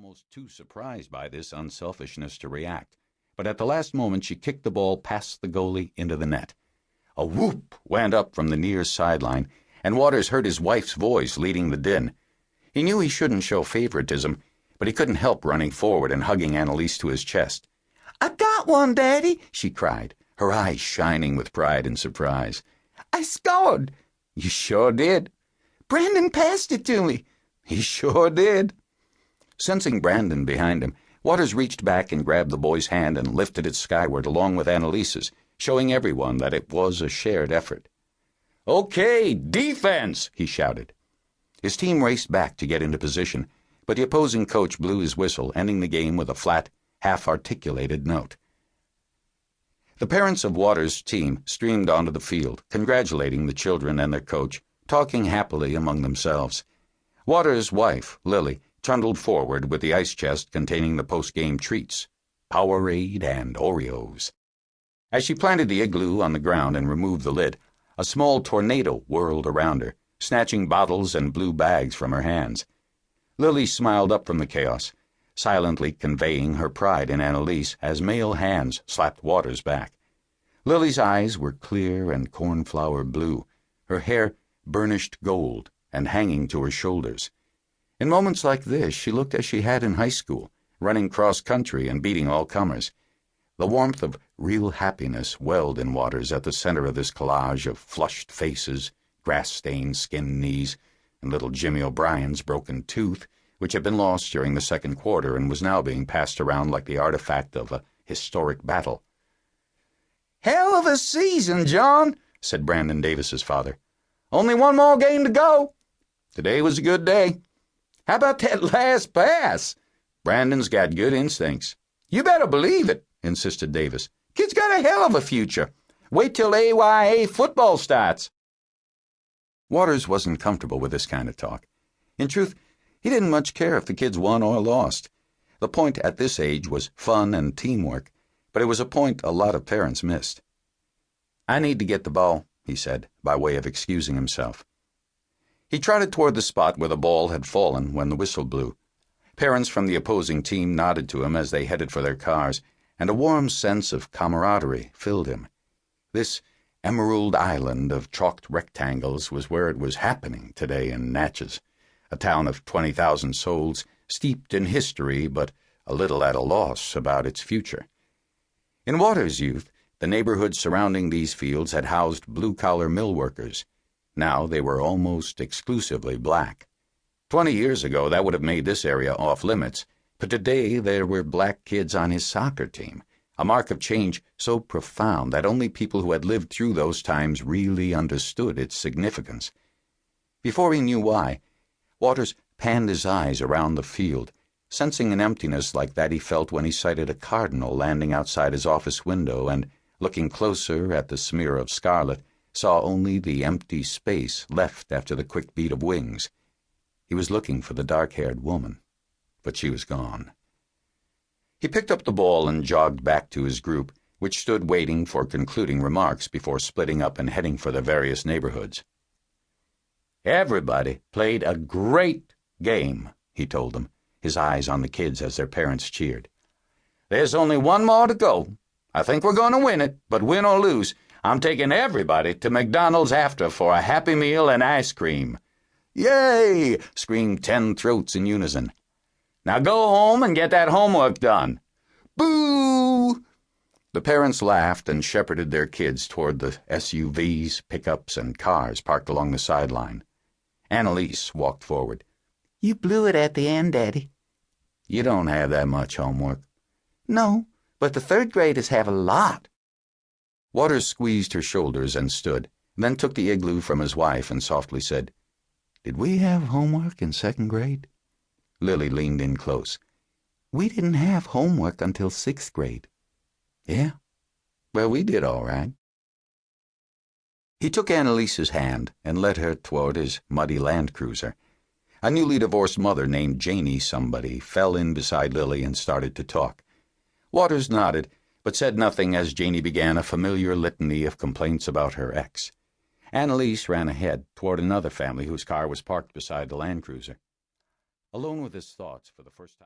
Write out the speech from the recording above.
almost too surprised by this unselfishness to react, but at the last moment she kicked the ball past the goalie into the net. A whoop went up from the near sideline, and Waters heard his wife's voice leading the din. He knew he shouldn't show favoritism, but he couldn't help running forward and hugging Annalise to his chest. "I got one, Daddy," she cried, her eyes shining with pride and surprise. "I scored." "You sure did." "Brandon passed it to me." "He sure did." Sensing Brandon behind him, Waters reached back and grabbed the boy's hand and lifted it skyward along with Annalise's, showing everyone that it was a shared effort. "Okay, defense!" he shouted. His team raced back to get into position, but the opposing coach blew his whistle, ending the game with a flat, half-articulated note. The parents of Waters' team streamed onto the field, congratulating the children and their coach, talking happily among themselves. Waters' wife, Lily, trundled forward with the ice chest containing the post-game treats, Powerade and Oreos. As she planted the igloo on the ground and removed the lid, a small tornado whirled around her, snatching bottles and blue bags from her hands. Lily smiled up from the chaos, silently conveying her pride in Annalise as male hands slapped Waters back. Lily's eyes were clear and cornflower blue, her hair burnished gold and hanging to her shoulders. In moments like this, she looked as she had in high school, running cross-country and beating all comers. The warmth of real happiness welled in Waters at the center of this collage of flushed faces, grass-stained skinned knees, and little Jimmy O'Brien's broken tooth, which had been lost during the second quarter and was now being passed around like the artifact of a historic battle. "Hell of a season, John," said Brandon Davis's father. "Only one more game to go." "Today was a good day." "How about that last pass?" "Brandon's got good instincts." "You better believe it," insisted Davis. "Kid's got a hell of a future. Wait till AYA football starts." Waters wasn't comfortable with this kind of talk. In truth, he didn't much care if the kids won or lost. The point at this age was fun and teamwork, but it was a point a lot of parents missed. "I need to get the ball," he said, by way of excusing himself. He trotted toward the spot where the ball had fallen when the whistle blew. Parents from the opposing team nodded to him as they headed for their cars, and a warm sense of camaraderie filled him. This emerald island of chalked rectangles was where it was happening today in Natchez, a town of 20,000 souls, steeped in history but a little at a loss about its future. In Waters' youth, the neighborhoods surrounding these fields had housed blue-collar mill workers. Now they were almost exclusively black. 20 years ago, that would have made this area off-limits, but today there were black kids on his soccer team, a mark of change so profound that only people who had lived through those times really understood its significance. Before he knew why, Waters panned his eyes around the field, sensing an emptiness like that he felt when he sighted a cardinal landing outside his office window and, looking closer at the smear of scarlet, saw only the empty space left after the quick beat of wings. He was looking for the dark-haired woman, but she was gone. He picked up the ball and jogged back to his group, which stood waiting for concluding remarks before splitting up and heading for their various neighborhoods. "Everybody played a great game," he told them, his eyes on the kids as their parents cheered. "There's only one more to go. I think we're going to win it, but win or lose, I'm taking everybody to McDonald's after for a Happy Meal and ice cream." "Yay!" screamed 10 throats in unison. "Now go home and get that homework done." "Boo!" The parents laughed and shepherded their kids toward the SUVs, pickups, and cars parked along the sideline. Annalise walked forward. "You blew it at the end, Daddy." "You don't have that much homework." "No, but the third graders have a lot." Waters squeezed her shoulders and stood, then took the igloo from his wife and softly said, "Did we have homework in second grade?" Lily leaned in close. "We didn't have homework until 6th grade. "Yeah? Well, we did all right." He took Annalise's hand and led her toward his muddy Land Cruiser. A newly divorced mother named Janie somebody fell in beside Lily and started to talk. Waters nodded, but said nothing as Janie began a familiar litany of complaints about her ex. Annalise ran ahead toward another family whose car was parked beside the Land Cruiser. Alone with his thoughts for the first time.